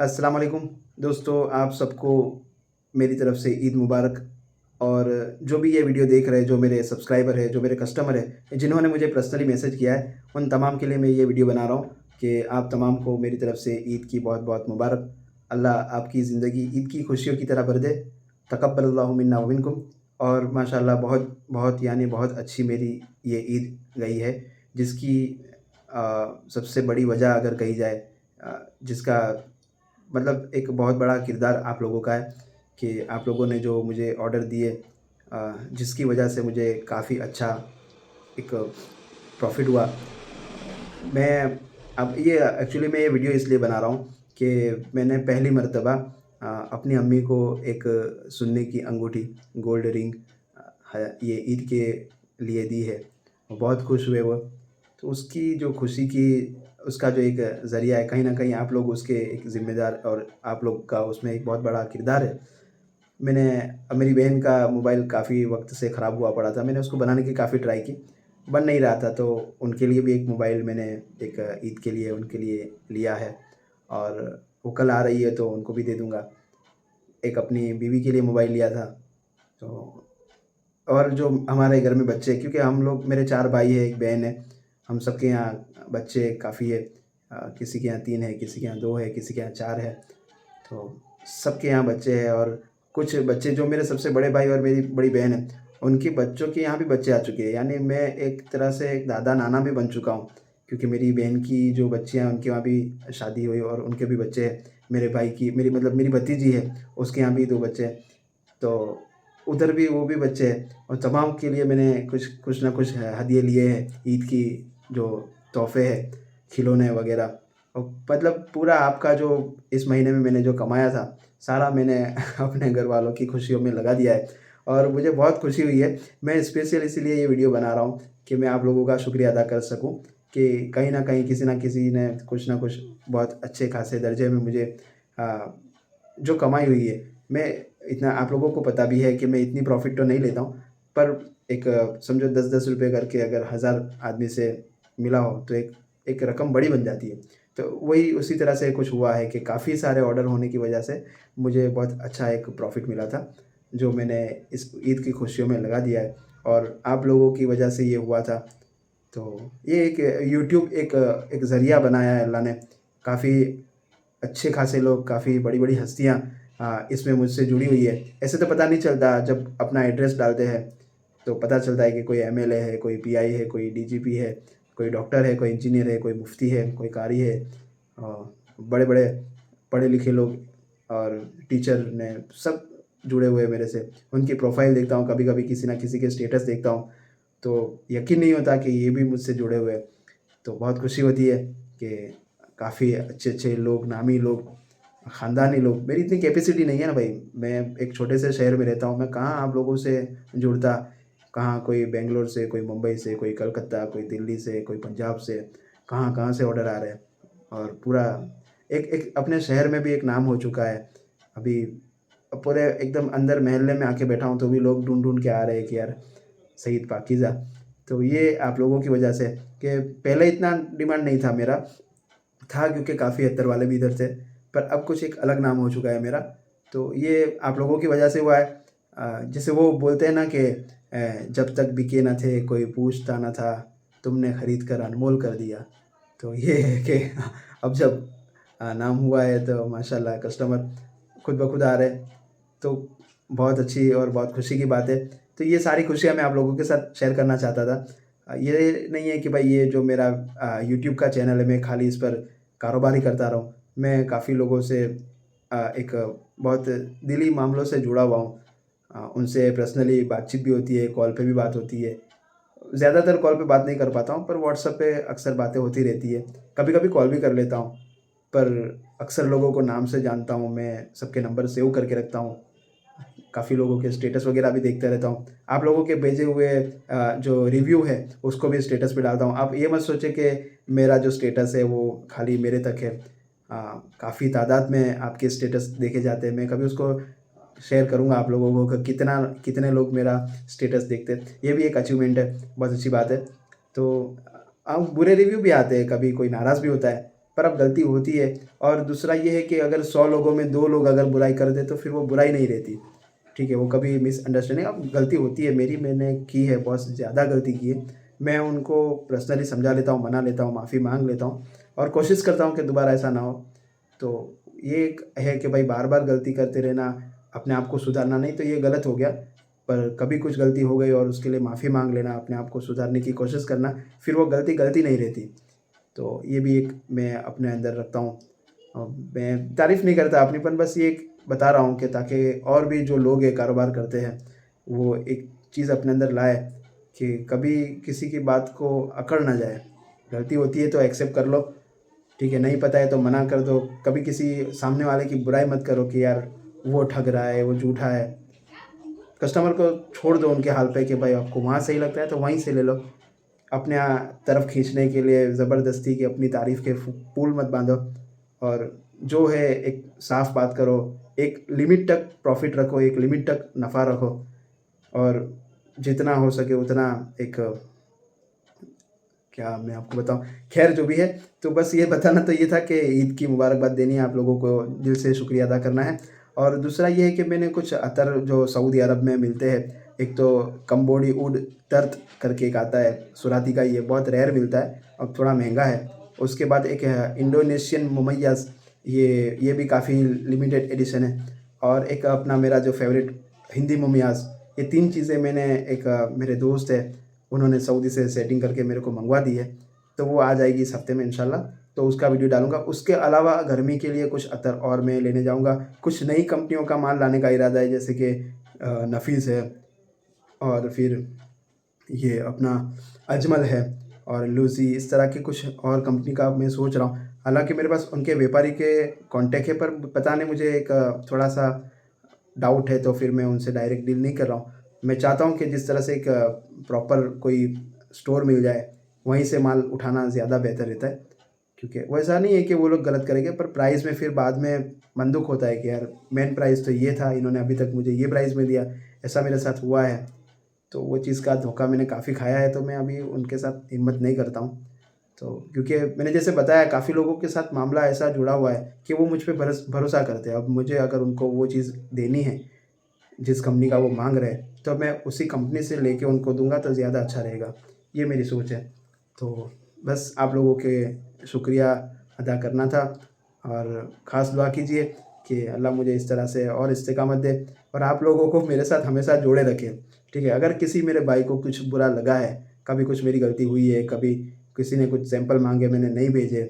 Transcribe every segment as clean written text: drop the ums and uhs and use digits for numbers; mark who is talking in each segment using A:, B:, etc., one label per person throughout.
A: अस्सलाम वालेकुम दोस्तों, आप सबको मेरी तरफ से ईद मुबारक। और जो भी ये वीडियो देख रहे हैं, जो मेरे सब्सक्राइबर हैं, जो मेरे कस्टमर हैं, जिन्होंने मुझे पर्सनली मैसेज किया है, उन तमाम के लिए मैं ये वीडियो बना रहा हूँ कि आप तमाम को मेरी तरफ से ईद की बहुत-बहुत मुबारक। अल्लाह आपकी ज़िंदगी ईद की खुशियों की तरह भर दे। तक़ब्बलल्लाहु मिन्ना व मिनकुम। और माशाअल्लाह बहुत बहुत यानी बहुत अच्छी मेरी ये ईद गई है, जिसकी सबसे बड़ी वजह अगर कही जाए, जिसका मतलब एक बहुत बड़ा किरदार आप लोगों का है कि आप लोगों ने जो मुझे ऑर्डर दिए, जिसकी वजह से मुझे काफ़ी अच्छा एक प्रॉफ़िट हुआ। मैं अब ये एक्चुअली मैं ये वीडियो इसलिए बना रहा हूँ कि मैंने पहली मर्तबा अपनी अम्मी को एक सोने की अंगूठी, गोल्ड रिंग ये ईद के लिए दी है। वो बहुत खुश हुए वो। तो उसकी जो खुशी की उसका जो एक ज़रिया है, कहीं न कहीं आप लोग उसके एक ज़िम्मेदार और आप लोग का उसमें एक बहुत बड़ा किरदार है। मैंने मेरी बहन का मोबाइल काफ़ी वक़्त से ख़राब हुआ पड़ा था, मैंने उसको बनाने की काफ़ी ट्राई की, बन नहीं रहा था, तो उनके लिए भी एक मोबाइल मैंने एक ईद के लिए उनके लिए लिया है। और वो कल आ रही है तो उनको भी दे दूँगा। एक अपनी बीवी के लिए मोबाइल लिया था। तो और जो हमारे घर में बच्चे, क्योंकि हम लोग मेरे 4 भाई हैं, 1 बहन है, हम सबके यहाँ बच्चे काफ़ी है। किसी के यहाँ 3 है, किसी के यहाँ 2 है, किसी के यहाँ 4 है। तो सबके यहाँ बच्चे हैं। और कुछ बच्चे जो मेरे सबसे बड़े भाई और मेरी बड़ी बहन है, उनके बच्चों के यहाँ भी बच्चे आ चुके हैं। यानी मैं एक तरह से एक दादा-नाना भी बन चुका हूँ, क्योंकि मेरी बहन की जो बच्चियाँ हैं, उनके वहाँ भी शादी हुई और उनके भी बच्चे हैं। मेरे भाई की मेरी मतलब मेरी भतीजी है, उसके यहाँ भी 2 बच्चे हैं। तो उधर भी वो भी बच्चे हैं और तमाम के लिए मैंने कुछ कुछ ना कुछ हदिये लिए हैं, ईद की जो तोहफ़े हैं, खिलौने वग़ैरह। और मतलब पूरा आपका जो इस महीने में मैंने जो कमाया था, सारा मैंने अपने घरवालों की खुशियों में लगा दिया है और मुझे बहुत खुशी हुई है। मैं स्पेशल इसीलिए ये वीडियो बना रहा हूँ कि मैं आप लोगों का शुक्रिया अदा कर सकूँ कि कहीं न कहीं किसी न किसी ने कुछ न कुछ बहुत अच्छे खासे दर्जे में मुझे अ, जो कमाई हुई है, मैं इतना आप लोगों को पता भी है कि मैं इतनी प्रॉफ़िट तो नहीं लेता हूँ, पर एक समझो 10-10 रुपए करके अगर 1000 आदमी से मिला हो, तो एक एक रकम बड़ी बन जाती है। तो वही उसी तरह से कुछ हुआ है कि काफ़ी सारे ऑर्डर होने की वजह से मुझे बहुत अच्छा एक प्रॉफ़िट मिला था, जो मैंने इस ईद की खुशियों में लगा दिया है और आप लोगों की वजह से ये हुआ था। तो ये एक यूट्यूब एक ज़रिया बनाया है अल्लाह ने। काफ़ी अच्छे खासे लोग, काफ़ी बड़ी-बड़ी हस्तियाँ इसमें मुझसे जुड़ी हुई है। ऐसे तो पता नहीं चलता, जब अपना एड्रेस डालते हैं, तो पता चलता है कि कोई एमएलए है, कोई पीआई है, कोई डीजीपी है, कोई डॉक्टर है, कोई इंजीनियर है, कोई मुफ्ती है, कोई कारी है। बड़े-बड़े पढ़े-लिखे लोग और टीचर ने सब जुड़े हुए हैं मेरे से। उनकी प्रोफ़ाइल देखता हूँ, कभी-कभी किसी न किसी के स्टेटस देखता हूँ, तो यकीन नहीं होता कि ये भी मुझसे जुड़े हुए हैं। तो बहुत खुशी होती है कि काफ़ी अच्छे-अच्छे लोग, नामी लोग, ख़ानदानी लोग, मेरी इतनी कैपेसिटी नहीं है ना भाई, मैं एक छोटे से शहर में रहता हूँ, मैं कहाँ आप लोगों से जुड़ता, कहाँ कोई बैंगलोर से, कोई मुंबई से, कोई कलकत्ता, कोई दिल्ली से, कोई पंजाब से, कहाँ-कहाँ से ऑर्डर आ रहे हैं। और पूरा एक एक अपने शहर में भी एक नाम हो चुका है। अभी पूरे एकदम अंदर मोहल्ले में आके बैठा हूँ, तो भी लोग ढूँढ-ढूँढ के आ रहे हैं कि यार सईद पाकीज़ा। तो ये आप लोगों की वजह से, कि पहले इतना डिमांड नहीं था मेरा, था क्योंकि काफ़ी अत्तर वाले भी इधर थे, पर अब कुछ एक अलग नाम हो चुका है मेरा। तो ये आप लोगों की वजह से हुआ है। जैसे वो बोलते हैं ना कि जब तक बिके ना थे कोई पूछता ना था, तुमने खरीद कर अनमोल कर दिया। तो ये है कि अब जब नाम हुआ है तो माशाल्लाह कस्टमर खुद ब खुद आ रहे हैं। तो बहुत अच्छी और बहुत खुशी की बात है। तो ये सारी खुशियाँ मैं आप लोगों के साथ शेयर करना चाहता था। ये नहीं है कि भाई ये जो मेरा यूट्यूब का चैनल है, मैं खाली इस पर कारोबार ही करता रहूँ। मैं काफ़ी लोगों से एक बहुत दिली मामलों से जुड़ा हुआ हूँ। उनसे पर्सनली बातचीत भी होती है, कॉल पे भी बात होती है। ज़्यादातर कॉल पे बात नहीं कर पाता हूँ, पर व्हाट्सएप पे अक्सर बातें होती रहती है। कभी-कभी कॉल भी कर लेता हूँ, पर अक्सर लोगों को नाम से जानता हूँ, मैं सबके नंबर सेव करके रखता हूँ। काफ़ी लोगों के स्टेटस वगैरह भी देखता रहता हूँ। आप लोगों के भेजे हुए जो रिव्यू है, उसको भी स्टेटस पे डालता हूँ। आप ये मत सोचिए कि मेरा जो स्टेटस है वो खाली मेरे तक है। काफ़ी तादाद में आपके स्टेटस देखे जाते हैं। मैं कभी उसको शेयर करूँगा आप लोगों को कि कितने लोग मेरा स्टेटस देखते हैं। ये भी एक अचीवमेंट है, बहुत अच्छी बात है। तो बुरे रिव्यू भी आते हैं, कभी कोई नाराज़ भी होता है। पर अब गलती होती है। और दूसरा ये है कि अगर 100 लोगों में 2 लोग अगर बुराई कर दें तो फिर वो बुराई नहीं रहती, ठीक है? वो कभी मिसअंडरस्टैंडिंग, अब गलती होती है मेरी, मैंने की है, बहुत ज़्यादा गलती की है। मैं उनको पर्सनली समझा लेता हूँ, मना लेता हूँ, माफ़ी माँग लेता हूँ और कोशिश करता हूँ कि दोबारा ऐसा ना हो। तो ये एक है कि भाई बार-बार गलती करते रहना, अपने आप को सुधारना नहीं, तो ये गलत हो गया। पर कभी कुछ गलती हो गई और उसके लिए माफ़ी माँग लेना, अपने आप को सुधारने की कोशिश करना, फिर वो गलती गलती नहीं रहती। तो ये भी एक मैं अपने अंदर रखता हूँ। मैं तारीफ़ नहीं करता अपनीपन, बस ये एक बता रहा हूँ कि ताकि और भी जो लोग ये कारोबार करते हैं, वो एक चीज़ अपने अंदर लाए कि कभी किसी की बात को अकड़ ना जाए। गलती होती है तो एक्सेप्ट कर लो, ठीक है? नहीं पता है तो मना कर दो। कभी किसी सामने वाले की बुराई मत करो कि यार वो ठग रहा है, वो झूठा है। कस्टमर को छोड़ दो उनके हाल पे कि भाई आपको वहाँ सही लगता है तो वहीं से ले लो। अपने तरफ खींचने के लिए ज़बरदस्ती की अपनी तारीफ़ के पुल मत बाँधो और जो है एक साफ़ बात करो, एक लिमिट तक प्रॉफ़िट रखो, एक लिमिट तक नफ़ा रखो और जितना हो सके उतना एक, क्या मैं आपको बताऊँ? ख़ैर जो भी है, तो बस ये बताना तो ये था कि ईद की मुबारकबाद देनी है, आप लोगों को दिल से शुक्रिया अदा करना है। और दूसरा ये है कि मैंने कुछ अतर जो सऊदी अरब में मिलते हैं, एक तो कंबोडी उड तर्त करके एक आता है, सुराती का, ये बहुत रेयर मिलता है और थोड़ा महँगा है। उसके बाद एक है इंडोनेशियन मुमय्यज़, ये भी काफ़ी लिमिटेड एडिशन है। और एक अपना मेरा जो फ़ेवरेट हिंदी मुमयाज़, ये 3 चीज़ें मैंने एक मेरे दोस्त है, उन्होंने सऊदी से सेटिंग करके मेरे को मँगवा दी है, तो वो आ जाएगी इस हफ़्ते में इंशाल्लाह, तो उसका वीडियो डालूँगा। उसके अलावा गर्मी के लिए कुछ अतर और मैं लेने जाऊँगा। कुछ नई कंपनियों का माल लाने का इरादा है, जैसे कि नफ़ीस है और फिर ये अपना अजमल है और लूज़ी, इस तरह के कुछ और कंपनी का मैं सोच रहा हूँ। हालाँकि मेरे पास उनके व्यापारी के कॉन्टैक्ट है, पर पता नहीं, मुझे एक थोड़ा-सा डाउट है, तो फिर मैं उनसे डायरेक्ट डील नहीं कर रहा हूँ। मैं चाहता हूँ कि जिस तरह से एक प्रॉपर कोई स्टोर मिल जाए, वहीं से माल उठाना ज़्यादा बेहतर रहता है। क्योंकि वो ऐसा नहीं है कि वो लोग गलत करेंगे, पर प्राइस में फिर बाद में मन दुःख होता है कि यार मेन प्राइस तो ये था, इन्होंने अभी तक मुझे ये प्राइस में दिया, ऐसा मेरे साथ हुआ है। तो वो चीज़ का धोखा मैंने काफ़ी खाया है, तो मैं अभी उनके साथ हिम्मत नहीं करता हूँ। तो क्योंकि मैंने जैसे बताया, काफ़ी लोगों के साथ मामला ऐसा जुड़ा हुआ है कि वो मुझ पे भरोसा करते हैं। अब मुझे अगर उनको वो चीज़ देनी है, जिस कंपनी का वो माँग रहे हैं, तो मैं उसी कंपनी से लेके उनको दूँगा तो ज़्यादा अच्छा रहेगा। ये मेरी सोच है। तो बस आप लोगों के शुक्रिया अदा करना था और ख़ास दुआ कीजिए कि अल्लाह मुझे इस तरह से और इस्तिक़ामत दे और आप लोगों को मेरे साथ हमेशा जोड़े रखे, ठीक है? अगर किसी मेरे भाई को कुछ बुरा लगा है, कभी कुछ मेरी गलती हुई है, कभी किसी ने कुछ सैंपल माँगे मैंने नहीं भेजे,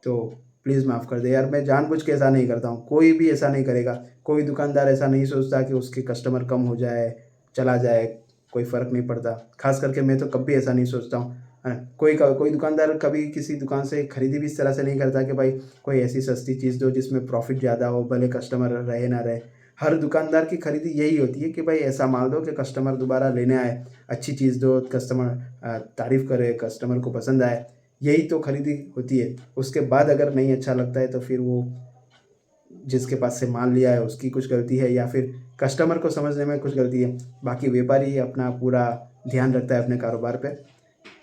A: तो प्लीज़ माफ़ कर दे यार। मैं जानबूझ के ऐसा नहीं करता हूँ, कोई भी ऐसा नहीं करेगा। कोई दुकानदार ऐसा नहीं सोचता कि उसके कस्टमर कम हो जाए, चला जाए, कोई फ़र्क नहीं पड़ता। ख़ास करके मैं तो कभी ऐसा नहीं सोचता हूँ, है ना? कोई दुकानदार कभी किसी दुकान से खरीदी भी इस तरह से नहीं करता कि भाई कोई ऐसी सस्ती चीज़ दो जिसमें प्रॉफ़िट ज़्यादा हो, भले कस्टमर रहे ना रहे। हर दुकानदार की खरीदी यही होती है कि भाई ऐसा माल दो कि कस्टमर दोबारा लेने आए, अच्छी चीज़ दो, कस्टमर तारीफ़ करे, कस्टमर को पसंद आए। यही तो खरीदी होती है। उसके बाद अगर नहीं अच्छा लगता है तो फिर वो जिसके पास से माल लिया है उसकी कुछ गलती है या फिर कस्टमर को समझने में कुछ गलती है। बाकी व्यापारी अपना पूरा ध्यान रखता है अपने कारोबार पे।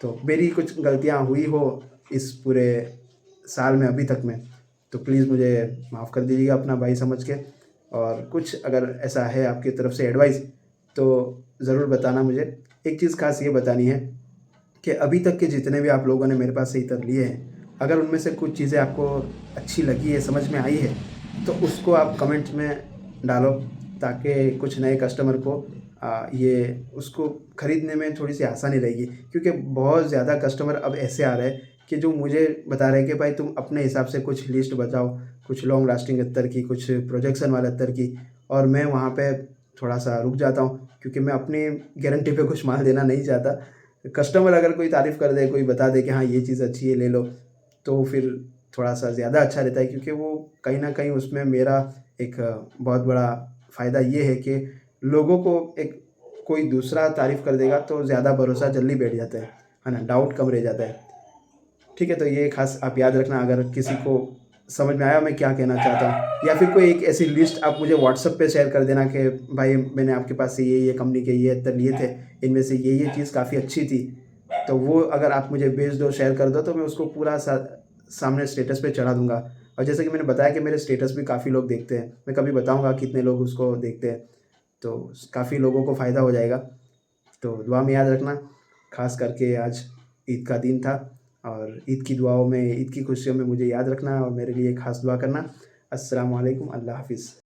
A: तो मेरी कुछ गलतियाँ हुई हो इस पूरे साल में अभी तक में, तो प्लीज़ मुझे माफ़ कर दीजिएगा अपना भाई समझ के। और कुछ अगर ऐसा है आपकी तरफ से एडवाइस तो ज़रूर बताना मुझे। एक चीज़ ख़ास ये बतानी है कि अभी तक के जितने भी आप लोगों ने मेरे पास से इत्र लिए हैं, अगर उनमें से कुछ चीज़ें आपको अच्छी लगी है, समझ में आई है, तो उसको आप कमेंट में डालो ताकि कुछ नए कस्टमर को ये उसको खरीदने में थोड़ी-सी आसानी रहेगी। क्योंकि बहुत ज़्यादा कस्टमर अब ऐसे आ रहे हैं कि जो मुझे बता रहे हैं कि भाई तुम अपने हिसाब से कुछ लिस्ट बताओ, कुछ लॉन्ग लास्टिंग अत्तर की, कुछ प्रोजेक्शन वाले अत्तर की, और मैं वहाँ पे थोड़ा-सा रुक जाता हूँ क्योंकि मैं अपनी गारंटी पे कुछ माल देना नहीं चाहता। कस्टमर अगर कोई तारीफ़ कर दे, कोई बता दे कि हाँ, ये चीज़ अच्छी है, ले लो, तो फिर थोड़ा-सा ज़्यादा अच्छा रहता है क्योंकि वो कहीं न कहीं उसमें मेरा एक बहुत बड़ा फ़ायदा ये है कि लोगों को एक कोई दूसरा तारीफ़ कर देगा तो ज़्यादा भरोसा जल्दी बैठ जाता है ना? डाउट कम रह जाता है। ठीक है, तो ये ख़ास आप याद रखना अगर किसी को समझ में आया मैं क्या कहना चाहता हूँ, या फिर कोई एक ऐसी लिस्ट आप मुझे व्हाट्सएप पे शेयर कर देना कि भाई मैंने आपके पास से ये कंपनी के ये अत्तर लिए थे, इनमें से ये चीज़ काफ़ी अच्छी थी। तो वो अगर आप मुझे भेज दो, शेयर कर दो, तो मैं उसको पूरा सामने स्टेटस पे चढ़ा दूँगा। और जैसे कि मैंने बताया कि मेरे स्टेटस भी काफ़ी लोग देखते हैं, मैं कभी बताऊँगा कितने लोग उसको देखते हैं, तो काफ़ी लोगों को फ़ायदा हो जाएगा। तो दुआ में याद रखना, ख़ास करके आज ईद का दिन था और ईद की दुआओं में, ईद की खुशियों में मुझे याद रखना और मेरे लिए ख़ास दुआ करना। अस्सलामु अलैकुम, अल्लाह हाफ़िज़।